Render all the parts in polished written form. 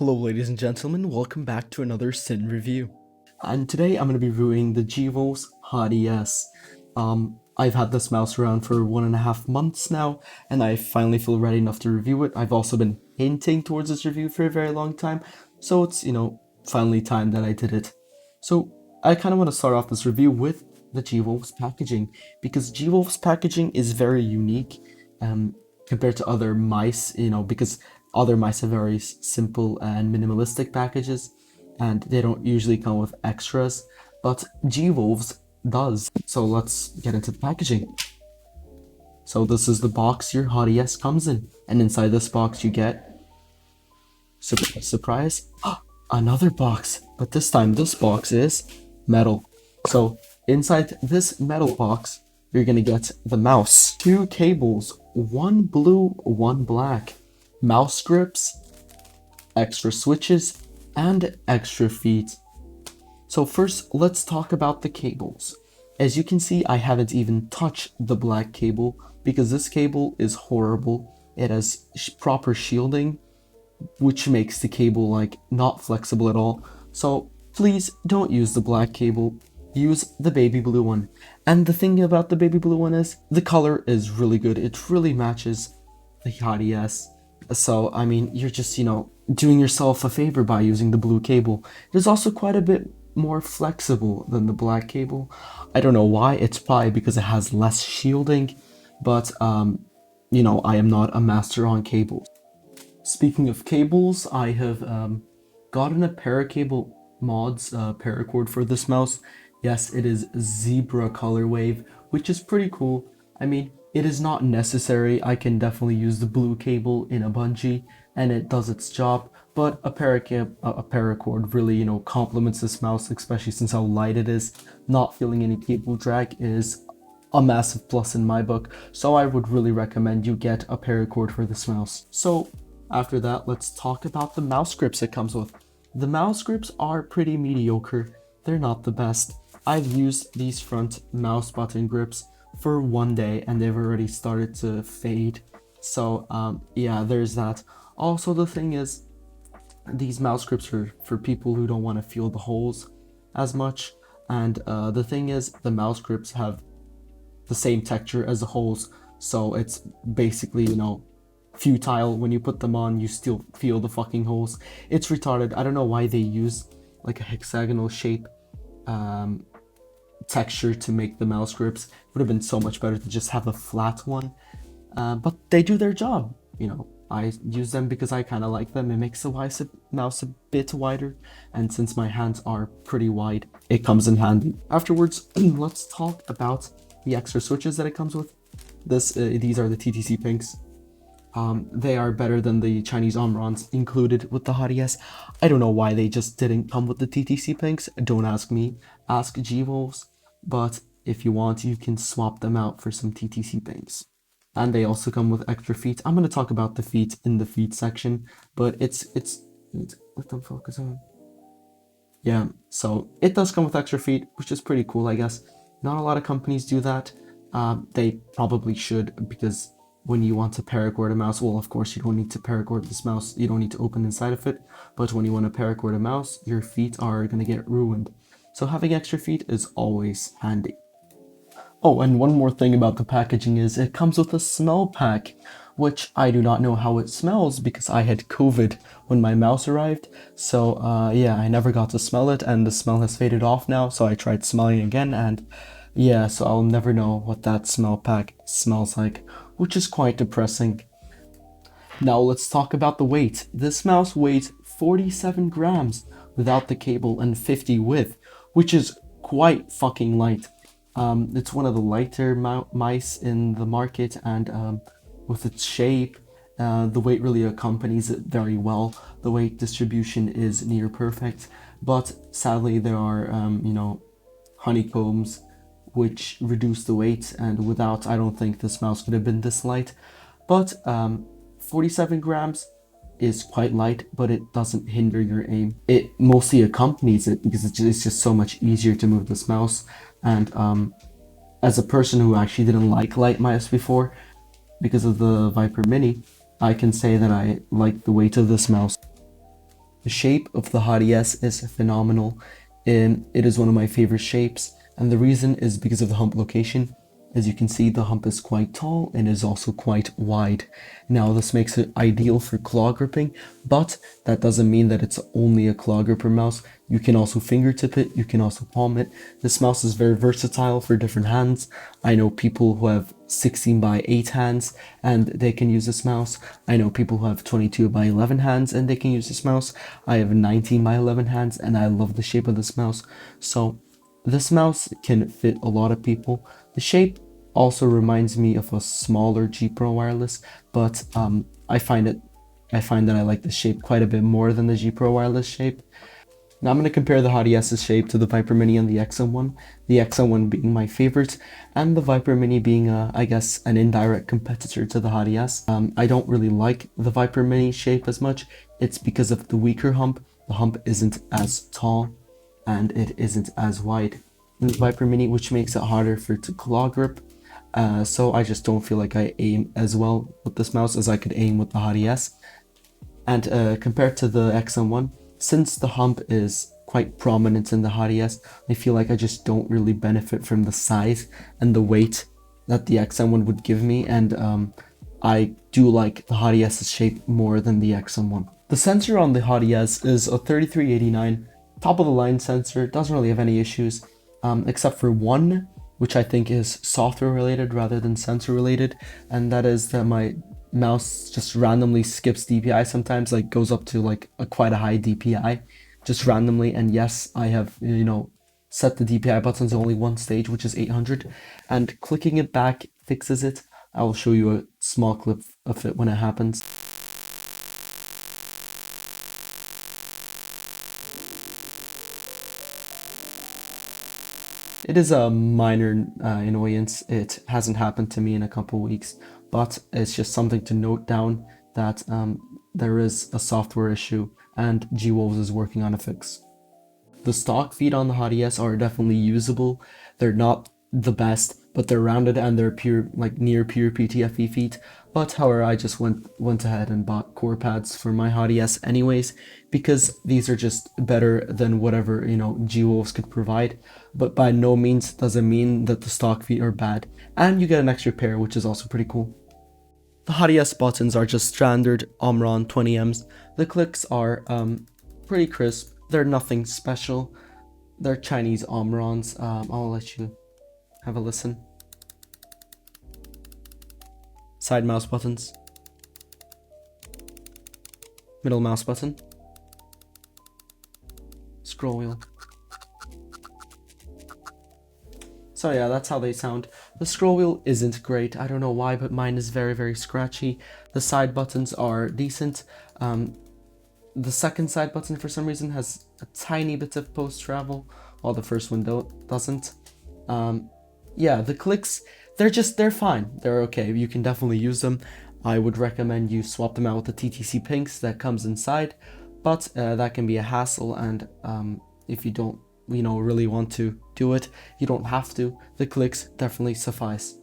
Hello ladies and gentlemen, welcome back to another Sin review. And today I'm going to be reviewing the Hati S. I've had this mouse around for 1.5 months now, and I finally feel ready enough to review it. I've also been hinting towards this review for a very long time, so it's, finally time that I did it. So I kind of want to start off this review with the G-Wolf's packaging, because G-Wolf's packaging is very unique compared to other mice, because other mice have very simple and minimalistic packages, and they don't usually come with extras, but G-Wolf's does. So let's get into the packaging. So this is the box your Hati S comes in, and inside this box you get, surprise, another box, but this time this box is metal. So inside this metal box, you're gonna get the mouse, 2 cables, 1 blue, 1 black, mouse grips, extra switches, and extra feet. So first, let's talk about the cables. As you can see, I haven't even touched the black cable because this cable is horrible. It has proper shielding, which makes the cable like not flexible at all. So please don't use the black cable. Use the baby blue one. And the thing about the baby blue one is the color is really good. It really matches the Hati S. So, I mean, you're just, doing yourself a favor by using the blue cable. It is also quite a bit more flexible than the black cable. I don't know why. It's probably because it has less shielding, but, I am not a master on cables. Speaking of cables, I have gotten a Paracable Mods paracord for this mouse. Yes, it is zebra color wave, which is pretty cool. I mean, it is not necessary. I can definitely use the blue cable in a bungee and it does its job, but a paracord really, complements this mouse, especially since how light it is. Not feeling any cable drag is a massive plus in my book, so I would really recommend you get a paracord for this mouse. So after that, let's talk about the mouse grips it comes with. The mouse grips are pretty mediocre. They're not the best. I've used these front mouse button grips for 1 day and they've already started to fade. So yeah, there's that. Also, the thing is, these mouse grips are for people who don't want to feel the holes as much. And the thing is, the mouse grips have the same texture as the holes. So it's basically, futile. When you put them on, you still feel the fucking holes. It's retarded. I don't know why they use like a hexagonal shape texture to make the mouse grips. It would have been so much better to just have a flat one, but they do their job. I use them because I kind of like them. It makes the mouse a bit wider, and since my hands are pretty wide, it comes in handy. Afterwards, let's talk about the extra switches that it comes with. These are the TTC pinks. They are better than the Chinese Omrons included with the Hati S. I don't know why they just didn't come with the TTC pinks. Don't ask me, ask G-Wolves. But if you want, you can swap them out for some TTC pinks. And they also come with extra feet. I'm going to talk about the feet in the feet section, but let them focus on. Yeah, so it does come with extra feet, which is pretty cool, I guess. Not a lot of companies do that. They probably should, because when you want to paracord a mouse, well, of course, you don't need to paracord this mouse. You don't need to open inside of it. But when you want to paracord a mouse, your feet are going to get ruined. So having extra feet is always handy. Oh, and one more thing about the packaging is it comes with a smell pack, which I do not know how it smells because I had COVID when my mouse arrived. So yeah, I never got to smell it, and the smell has faded off now. So I tried smelling again, and yeah, so I'll never know what that smell pack smells like, which is quite depressing. Now let's talk about the weight. This mouse weighs 47 grams without the cable and 50 with, which is quite fucking light. It's one of the lighter mice in the market, and with its shape, the weight really accompanies it very well. The weight distribution is near perfect, but sadly there are, honeycombs which reduce the weight, and without, I don't think this mouse could have been this light. But 47 grams is quite light, but it doesn't hinder your aim. It mostly accompanies it because it's just so much easier to move this mouse. And as a person who actually didn't like light mice before, because of the Viper Mini, I can say that I like the weight of this mouse. The shape of the Hati S is phenomenal, and it is one of my favorite shapes, and the reason is because of the hump location. As you can see, the hump is quite tall and is also quite wide. Now this makes it ideal for claw gripping, but that doesn't mean that it's only a claw gripper mouse. You can also fingertip it, you can also palm it. This mouse is very versatile for different hands. I know people who have 16 by 8 hands and they can use this mouse. I know people who have 22 by 11 hands and they can use this mouse. I have 19 by 11 hands and I love the shape of this mouse. So this mouse can fit a lot of people. The shape also reminds me of a smaller G Pro wireless, but I find that I like the shape quite a bit more than the G Pro wireless shape. Now I'm going to compare the Hati S's shape to the Viper Mini and the XM1, the XM1 being my favorite, and the Viper Mini being, I guess, an indirect competitor to the Hati S. I don't really like the Viper Mini shape as much. It's because of the weaker hump. The hump isn't as tall, and it isn't as wide in the Viper Mini, which makes it harder for it to claw grip. So I just don't feel like I aim as well with this mouse as I could aim with the Hati S. And compared to the XM1, since the hump is quite prominent in the Hati S, I feel like I just don't really benefit from the size and the weight that the XM1 would give me, and I do like the Hati S's shape more than the XM1. The sensor on the Hati S is a 3389, top of the line sensor, doesn't really have any issues, except for one, which I think is software related rather than sensor related, and that is that my mouse just randomly skips DPI sometimes, like goes up to like quite a high DPI just randomly. And yes, I have, set the DPI button to only one stage, which is 800, and clicking it back fixes it. I will show you a small clip of it when it happens. It is a minor annoyance. It hasn't happened to me in a couple weeks, but it's just something to note down that there is a software issue and GWolves is working on a fix. The stock feet on the Hati S are definitely usable. They're not the best, but they're rounded and they're pure, like near pure PTFE feet. But however, I just went ahead and bought core pads for my Hati S anyways, because these are just better than whatever, GWolves could provide. But by no means does it mean that the stock feet are bad. And you get an extra pair, which is also pretty cool. The Hati S buttons are just standard Omron 20Ms. The clicks are pretty crisp. They're nothing special. They're Chinese Omrons. I'll let you have a listen. Side mouse buttons. Middle mouse button. Scroll wheel. So yeah, that's how they sound. The scroll wheel isn't great. I don't know why, but mine is very, very scratchy. The side buttons are decent. The second side button for some reason has a tiny bit of post travel, while the first one doesn't. Yeah, the clicks, they're fine. They're okay. You can definitely use them. I would recommend you swap them out with the TTC Pinks that comes inside, but that can be a hassle, and if you don't really want to do it, you don't have to. The clicks definitely suffice.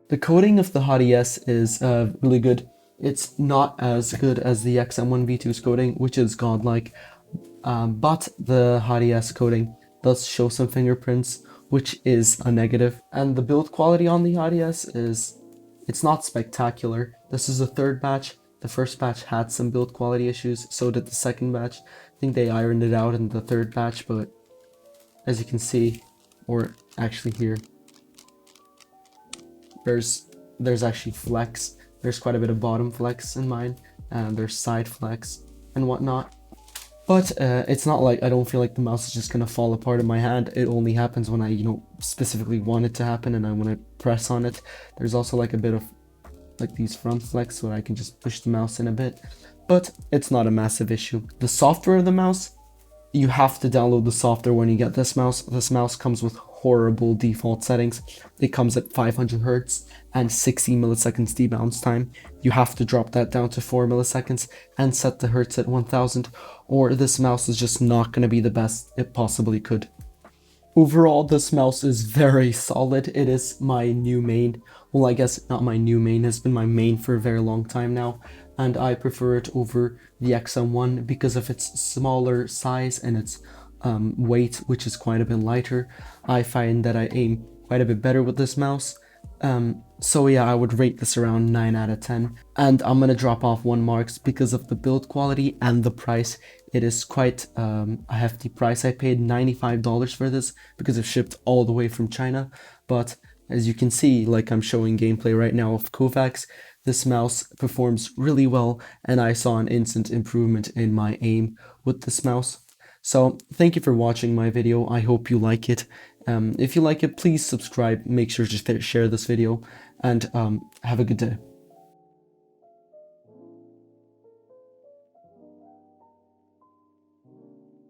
The coating of the Hati S is really good. It's not as good as the XM1 V2's coating, which is godlike, but the Hati S coating does show some fingerprints, which is a negative. And the build quality on the Hati S it's not spectacular. This is the third batch. The first batch had some build quality issues, so did the second batch. I think they ironed it out in the third batch, but as you can see, or actually here, there's actually flex. There's quite a bit of bottom flex in mine, and there's side flex and whatnot. But it's not like I don't feel like the mouse is just gonna fall apart in my hand. It only happens when I, specifically want it to happen and I want to press on it. There's also like a bit of like these front flex where I can just push the mouse in a bit, but it's not a massive issue. The software of the mouse, you have to download the software when you get this mouse. This mouse comes with horrible default settings. It comes at 500 Hz and 60 milliseconds debounce time. You have to drop that down to 4 milliseconds and set the Hertz at 1000, or this mouse is just not going to be the best it possibly could. Overall, this mouse is very solid. It is my new main. Well, I guess not my new main, it's been my main for a very long time now. and I prefer it over the XM1 because of its smaller size and its weight, which is quite a bit lighter. I find that I aim quite a bit better with this mouse. So yeah, I would rate this around 9 out of 10. And I'm gonna drop off 1 marks because of the build quality and the price. It is quite a hefty price. I paid $95 for this because it shipped all the way from China. But as you can see, like I'm showing gameplay right now of Kovacs, this mouse performs really well, and I saw an instant improvement in my aim with this mouse. So thank you for watching my video. I hope you like it. If you like it, please subscribe. Make sure to share this video, and have a good day.